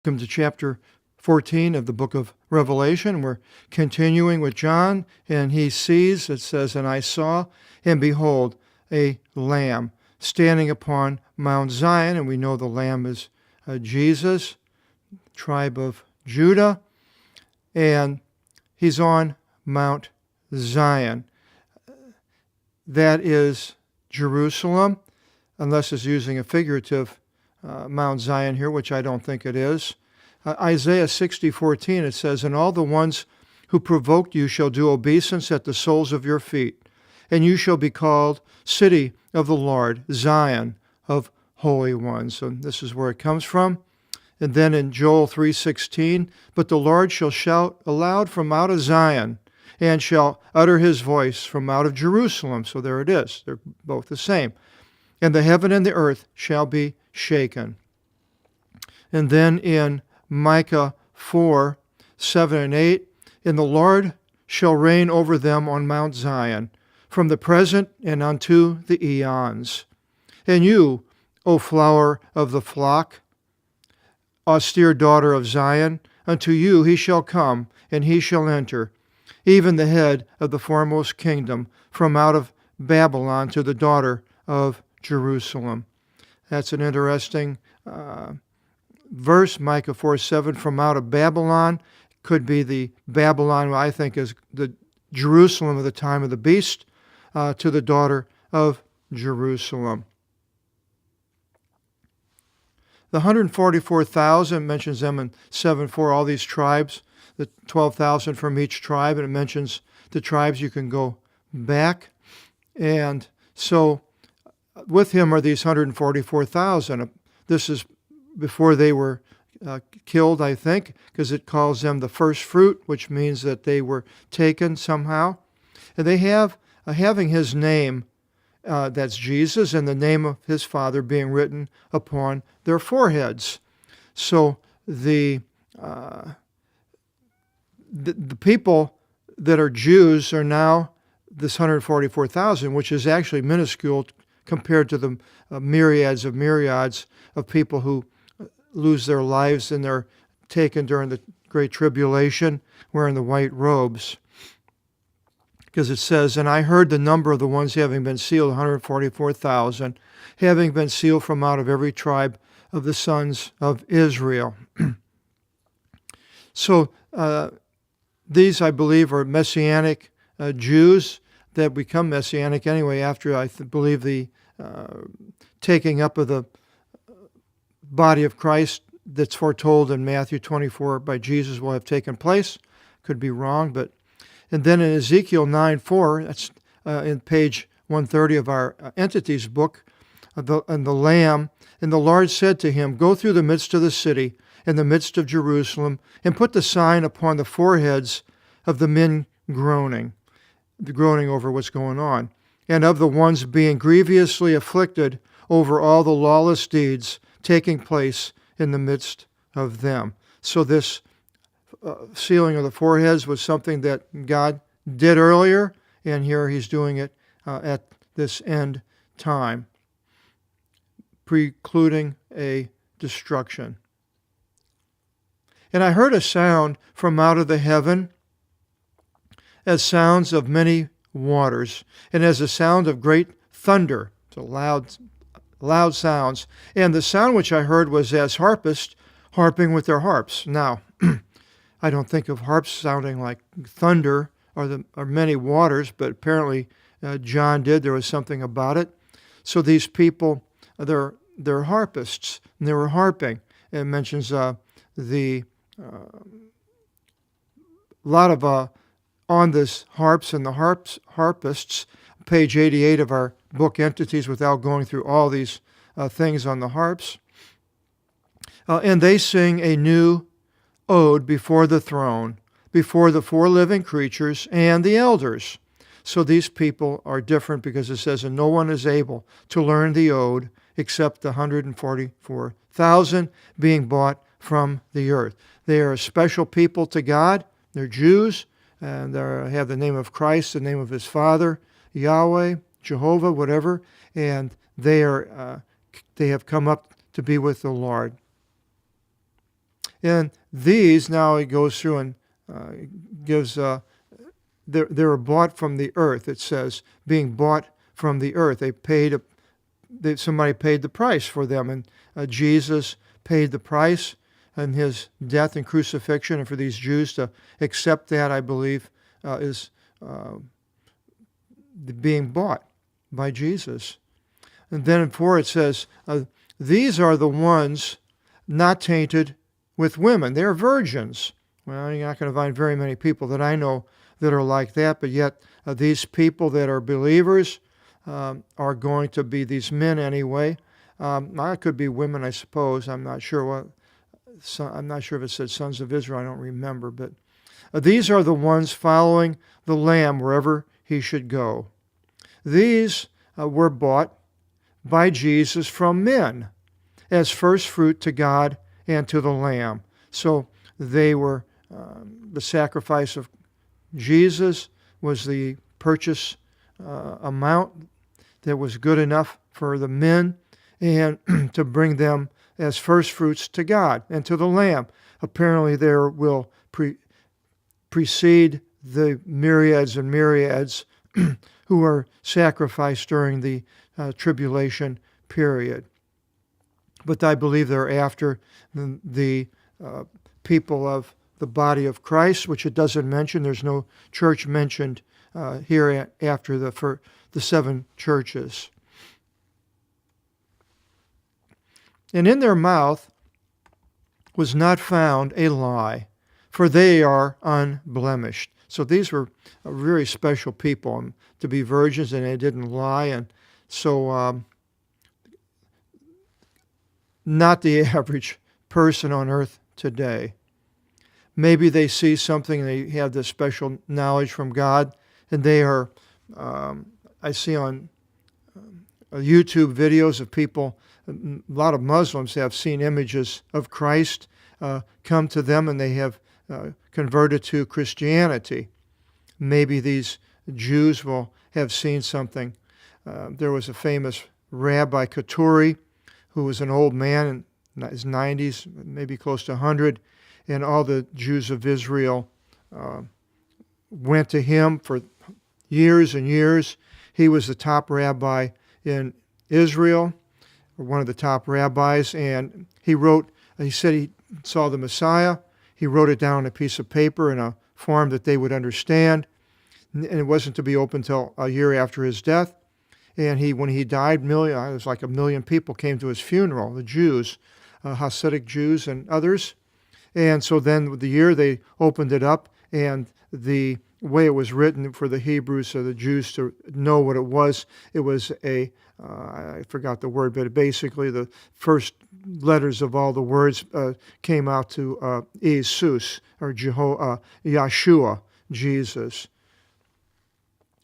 Welcome to chapter 14 of the book of Revelation. We're continuing with John, and he sees, it says, "And I saw, and behold, a lamb standing upon Mount Zion," and we know the lamb is Jesus, tribe of Judah, and he's on Mount Zion. That is Jerusalem, unless it's using a figurative Mount Zion here, which I don't think it is. Isaiah 60:14, it says, "And all the ones who provoked you shall do obeisance at the soles of your feet, and you shall be called city of the Lord, Zion of holy ones." So this is where it comes from. And then in Joel 3:16, "But the Lord shall shout aloud from out of Zion, and shall utter his voice from out of Jerusalem." So there it is. They're both the same. "And the heaven and the earth shall be shaken." And then in Micah 4:7 and 8, "And the Lord shall reign over them on Mount Zion, from the present and unto the eons. And you, O flower of the flock, austere daughter of Zion, unto you he shall come, and he shall enter, even the head of the foremost kingdom, from out of Babylon to the daughter of Jerusalem." That's an interesting verse, Micah 4:7, "From out of Babylon," could be the Babylon, I think is the Jerusalem of the time of the beast, to the daughter of Jerusalem. The 144,000 mentions them in 7:4, all these tribes, the 12,000 from each tribe, and it mentions the tribes. You can go back. And so with him are these 144,000. This is before they were killed, I think, because it calls them the firstfruit, which means that they were taken somehow. And they have, having his name, that's Jesus, and the name of his Father being written upon their foreheads. So the people that are Jews are now this 144,000, which is actually minuscule compared to the myriads of people who lose their lives and they're taken during the Great Tribulation wearing the white robes. Because it says, "And I heard the number of the ones having been sealed, 144,000, having been sealed from out of every tribe of the sons of Israel." So these, I believe, are Messianic Jews that become Messianic anyway after, I believe, the taking up of the body of Christ that's foretold in Matthew 24 by Jesus will have taken place. Could be wrong, but... And then in Ezekiel 9:4, that's in page 130 of our Entities book, and the Lamb, "And the Lord said to him, Go through the midst of the city, in the midst of Jerusalem, and put the sign upon the foreheads of the men groaning over what's going on, and of the ones being grievously afflicted over all the lawless deeds taking place in the midst of them." So this sealing of the foreheads was something that God did earlier, and here he's doing it at this end time, precluding a destruction. "And I heard a sound from out of the heaven, as sounds of many waters, and as a sound of great thunder," so loud sounds. "And the sound which I heard was as harpists harping with their harps." Now, I don't think of harps sounding like thunder or many waters, but apparently John did. There was something about it. So these people, they're harpists, and they were harping. It mentions a lot of on this harps and the harpists, page 88 of our book Entities, without going through all these things on the harps. "And they sing a new ode before the throne, before the four living creatures and the elders." So these people are different because it says, "And no one is able to learn the ode except the 144,000 being bought from the earth." They are a special people to God. They're Jews, and they have the name of Christ, the name of his Father, Yahweh, Jehovah, whatever, and they have come up to be with the Lord. And these, now he goes through and gives, they were bought from the earth, it says, being bought from the earth. Somebody paid the price for them, and Jesus paid the price in his death and crucifixion, and for these Jews to accept that, I believe, is being bought by Jesus. And then in 4 it says, these are the ones not tainted with women. They're virgins. Well, you're not going to find very many people that I know that are like that, but yet these people that are believers are going to be these men anyway. It could be women, I suppose. I'm not sure I'm not sure if it said sons of Israel. I don't remember. But these are the ones following the Lamb wherever he should go. These were bought by Jesus from men as first fruit to God and to the Lamb. So they were, the sacrifice of Jesus was the purchase amount that was good enough for the men and to bring them as first fruits to God and to the Lamb. Apparently there will precede the myriads and myriads who are sacrificed during the tribulation period. But I believe they're after the people of the body of Christ, which it doesn't mention. There's no church mentioned here after the 7 churches. And in their mouth was not found a lie, for they are unblemished. So these were very special people to be virgins, and they didn't lie. And so not the average person on earth today. Maybe they see something and they have this special knowledge from God, and they are, I see on YouTube videos of people, a lot of Muslims have seen images of Christ come to them, and they have converted to Christianity. Maybe these Jews will have seen something. There was a famous Rabbi Katuri, who was an old man in his 90s, maybe close to 100, and all the Jews of Israel went to him for years and years. He was the top rabbi in Israel, or one of the top rabbis, and he said he saw the Messiah. He wrote it down on a piece of paper in a form that they would understand, and it wasn't to be open until a year after his death. And when he died, it was like 1 million people came to his funeral, the Jews, Hasidic Jews and others. And so then with the year they opened it up, and the way it was written for the Hebrews or the Jews to know what it was I forgot the word, but basically the first letters of all the words came out to Jesus, or Yeshua, Jesus.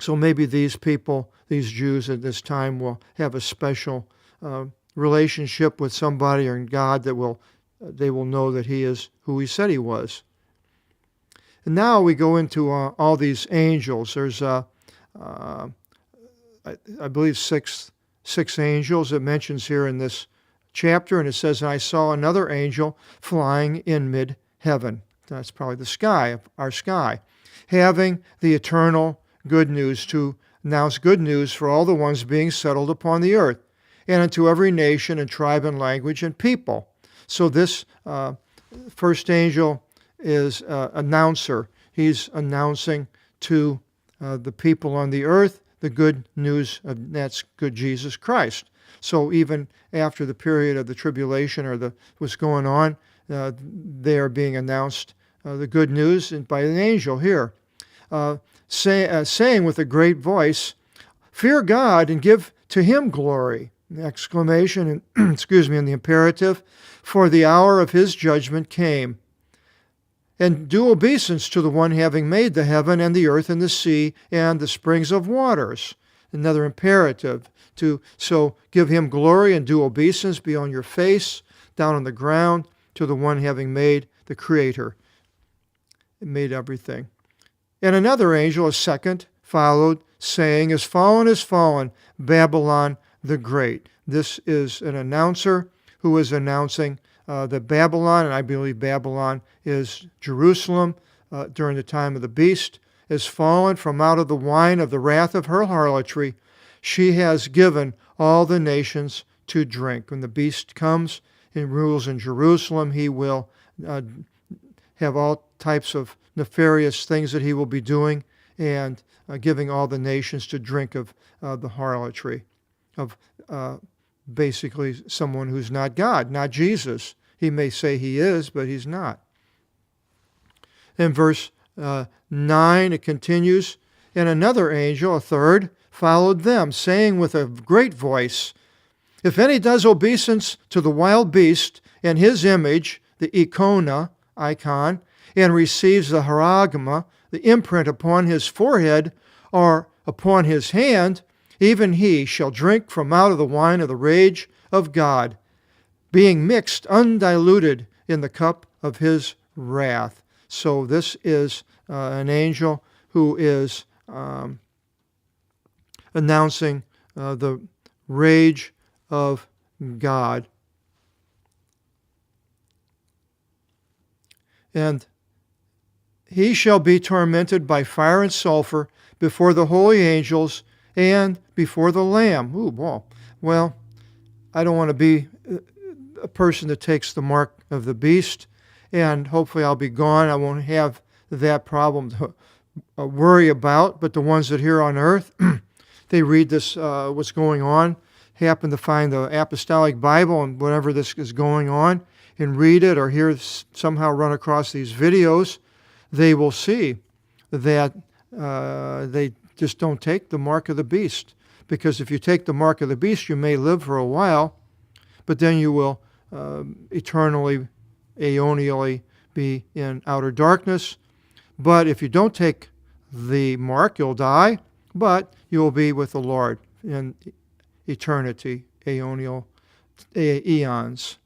So maybe these people, these Jews at this time, will have a special relationship with somebody or God that they will know that he is who he said he was. And now we go into all these angels. There's, I believe, six angels it mentions here in this chapter, and it says, "And I saw another angel flying in mid-heaven." That's probably the sky, our sky, having the eternal good news to announce good news for all the ones being settled upon the earth, and unto every nation and tribe and language and people. So this first angel is announcer. He's announcing to the people on the earth the good news of that's good Jesus Christ. So even after the period of the tribulation or what's going on, they are being announced the good news by an angel here, saying with a great voice, "Fear God and give to him glory." Exclamation, in the imperative, "For the hour of his judgment came. And do obeisance to the one having made the heaven and the earth and the sea and the springs of waters." Another imperative. So give him glory and do obeisance, be on your face, down on the ground, to the one having made the Creator. It made everything. And another angel, a second, followed, saying, is fallen, Babylon the Great." This is an announcer who is announcing that Babylon, and I believe Babylon is Jerusalem during the time of the beast, is fallen from out of the wine of the wrath of her harlotry. She has given all the nations to drink. When the beast comes and rules in Jerusalem, he will have all types of nefarious things that he will be doing, and giving all the nations to drink of the harlotry of basically someone who's not God, not Jesus. He may say he is, but he's not. In verse 9, it continues, and another angel, a third, followed them, saying with a great voice, if any does obeisance to the wild beast and his image, the icon, and receives the haragma, the imprint upon his forehead or upon his hand, even he shall drink from out of the wine of the rage of God, being mixed undiluted in the cup of his wrath. So this is an angel who is announcing the rage of God. And he shall be tormented by fire and sulfur before the holy angels and before the Lamb. Ooh, wow. Well, I don't want to be a person that takes the mark of the beast, and hopefully I'll be gone. I won't have that problem to worry about. But the ones that here on earth, they read this, what's going on, happen to find the Apostolic Bible and whatever this is going on, and read it or somehow run across these videos, they will see that they just don't take the mark of the beast. Because if you take the mark of the beast, you may live for a while, but then you will eternally, aeonially be in outer darkness. But if you don't take the mark, you'll die, but you will be with the Lord in eternity, aeonial eons.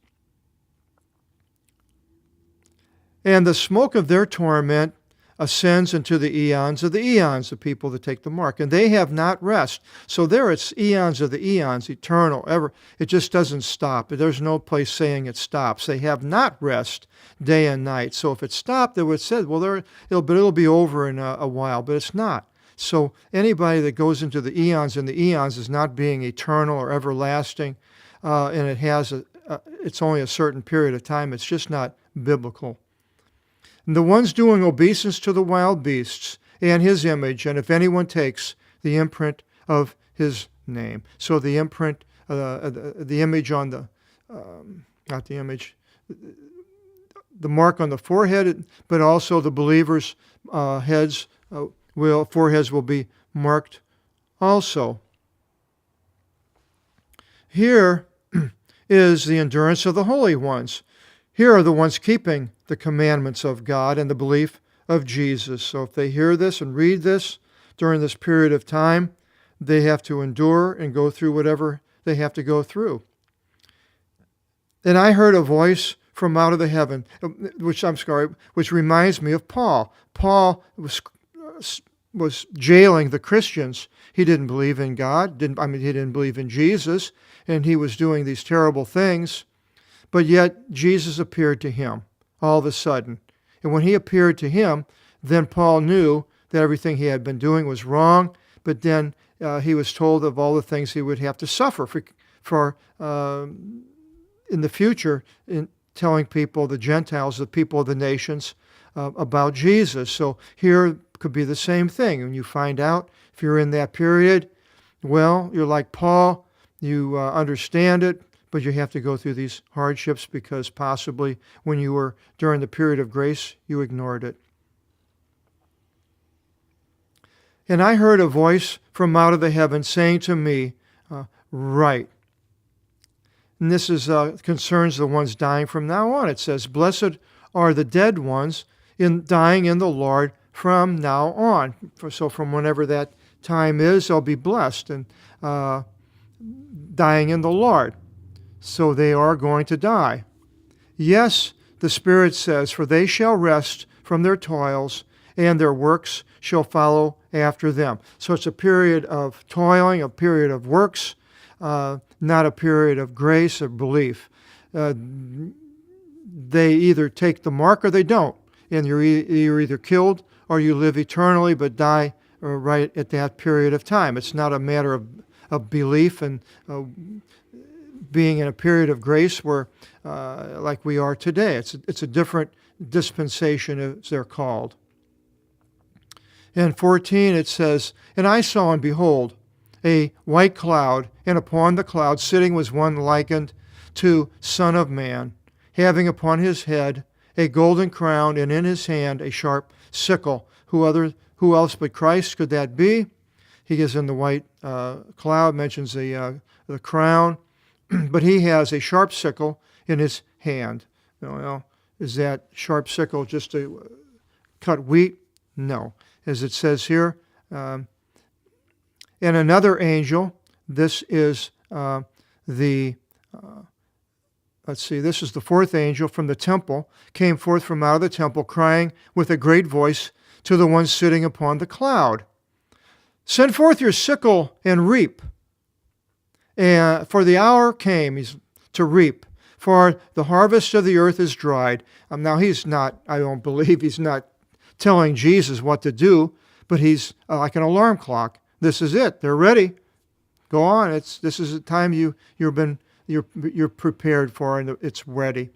And the smoke of their torment ascends into the eons of the eons, the people that take the mark. And they have not rest. So there it's eons of the eons, eternal, ever. It just doesn't stop. There's no place saying it stops. They have not rest day and night. So if it stopped, they would say, well, it'll be over in a while. But it's not. So anybody that goes into the eons and the eons is not being eternal or everlasting, and it's only a certain period of time. It's just not biblical. And the ones doing obeisance to the wild beasts and his image, and if anyone takes the imprint of his name. So the imprint, the image on the, not the image, the mark on the forehead, but also the believers' foreheads will be marked also. Here is the endurance of the holy ones. Here are the ones keeping the commandments of God and the belief of Jesus. So if they hear this and read this during this period of time, they have to endure and go through whatever they have to go through. And I heard a voice from out of the heaven, which reminds me of Paul. Paul was jailing the Christians. He didn't believe in God. He didn't believe in Jesus, and he was doing these terrible things. But yet Jesus appeared to him all of a sudden. And when he appeared to him, then Paul knew that everything he had been doing was wrong. But then he was told of all the things he would have to suffer for in the future, in telling people, the Gentiles, the people of the nations, about Jesus. So here could be the same thing. When you find out, if you're in that period, well, you're like Paul, you understand it, but you have to go through these hardships because possibly when you were during the period of grace, you ignored it. And I heard a voice from out of the heavens saying to me, write. And this concerns the ones dying from now on. It says, blessed are the dead ones dying in the Lord from now on. So from whenever that time is, they'll be blessed and dying in the Lord. So they are going to die. Yes, the Spirit says, for they shall rest from their toils, and their works shall follow after them. So it's a period of toiling, a period of works, not a period of grace or belief. they either take the mark or they don't. And you're either killed or you live eternally but die right at that period of time. It's not a matter of belief and being in a period of grace where, like we are today. It's a different dispensation, as they're called. In 14 it says, "And I saw, and behold, a white cloud, and upon the cloud sitting was one likened to Son of Man, having upon his head a golden crown, and in his hand a sharp sickle." Who else but Christ could that be? He is in the white cloud, mentions the crown, but he has a sharp sickle in his hand. Well, is that sharp sickle just to cut wheat? No. As it says here, and another angel, this is this is the fourth angel from the temple, came forth from out of the temple, crying with a great voice to the one sitting upon the cloud, "Send forth your sickle and reap. For the hour came to reap, for the harvest of the earth is dried." Now he's not, I don't believe he's not telling Jesus what to do, but he's like an alarm clock. This is it. They're ready. Go on. This is the time you're prepared for, and it's ready.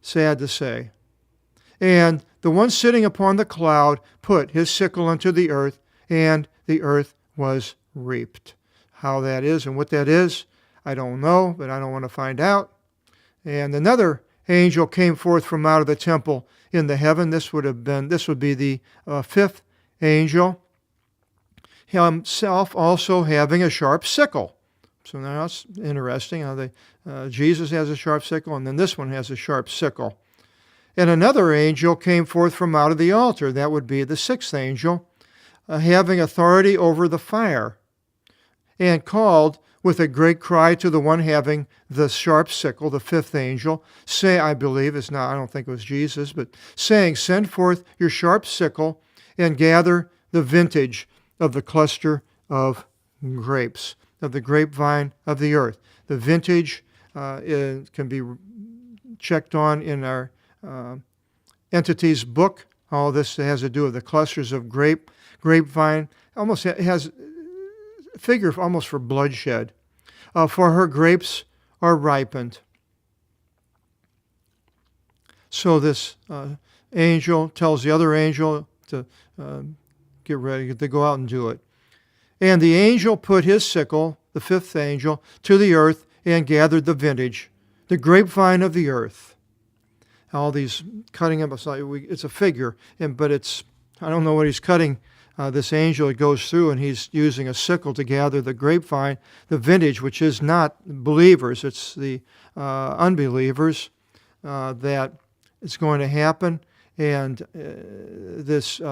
Sad to say. "And the one sitting upon the cloud put his sickle into the earth, and the earth was reaped." How that is and what that is, I don't know, but I don't want to find out. "And another angel came forth from out of the temple in the heaven." This would be the fifth angel. "Himself also having a sharp sickle." So now it's interesting how Jesus has a sharp sickle, and then this one has a sharp sickle. "And another angel came forth from out of the altar." That would be the sixth angel, "having authority over the fire, and called with a great cry to the one having the sharp sickle," the fifth angel, I don't think it was Jesus, but saying, "Send forth your sharp sickle and gather the vintage of the cluster of grapes, of the grapevine of the earth." The vintage can be checked on in our entities book. All this has to do with the clusters of grapevine. Almost has a figure almost for bloodshed. "For her grapes are ripened." So this angel tells the other angel to get ready to go out and do it. "And the angel put his sickle," the fifth angel, "to the earth and gathered the vintage, the grapevine of the earth." All these cutting up, it's a figure, but I don't know what he's cutting. This angel goes through and he's using a sickle to gather the grapevine, the vintage, which is not believers, it's the unbelievers that it's going to happen. And this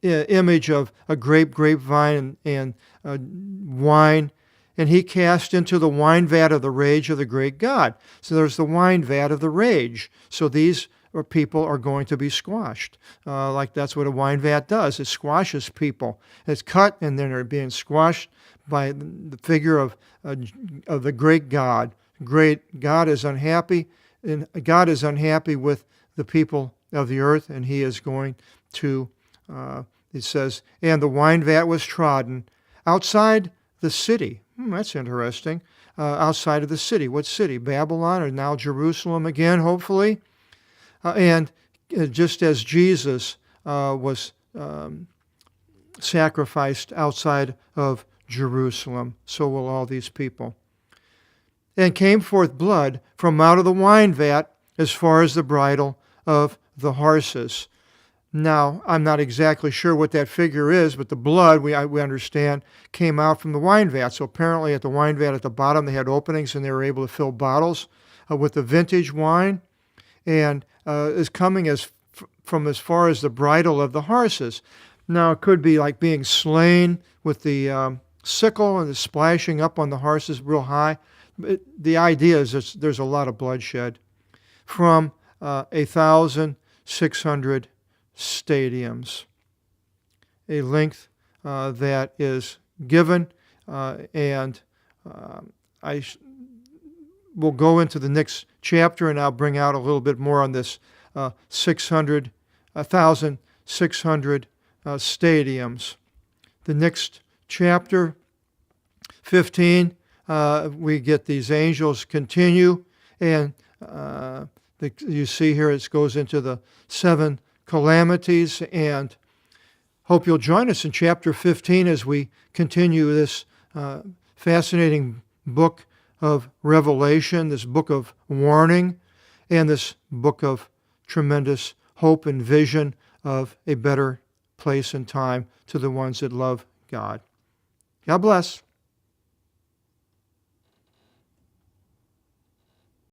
image of a grapevine and wine, "and he cast into the wine vat of the rage of the great God." So there's the wine vat of the rage. So these people are going to be squashed. Like that's what a wine vat does. It squashes people. It's cut and then they're being squashed by the figure of the great God. Great God is unhappy, and God is unhappy with the people of the earth, and he is going to, it says, "and the wine vat was trodden outside the city." That's interesting. Outside of the city. What city? Babylon, or now Jerusalem again, hopefully. And just as Jesus was sacrificed outside of Jerusalem, so will all these people. "And came forth blood from out of the wine vat as far as the bridle of the horses." Now, I'm not exactly sure what that figure is, but the blood, we understand, came out from the wine vat. So apparently at the wine vat at the bottom, they had openings and they were able to fill bottles with the vintage wine, and is coming from as far as the bridle of the horses. Now, it could be like being slain with the sickle and the splashing up on the horses real high. But the idea is there's a lot of bloodshed. From 1,600 stadiums, a length that is given, and I will go into the next chapter, and I'll bring out a little bit more on this 1,600 stadiums. The next chapter, 15, we get these angels continue, and you see here it goes into the 7 calamities, and hope you'll join us in chapter 15 as we continue this fascinating book of Revelation, this book of warning, and this book of tremendous hope and vision of a better place and time to the ones that love God. God bless.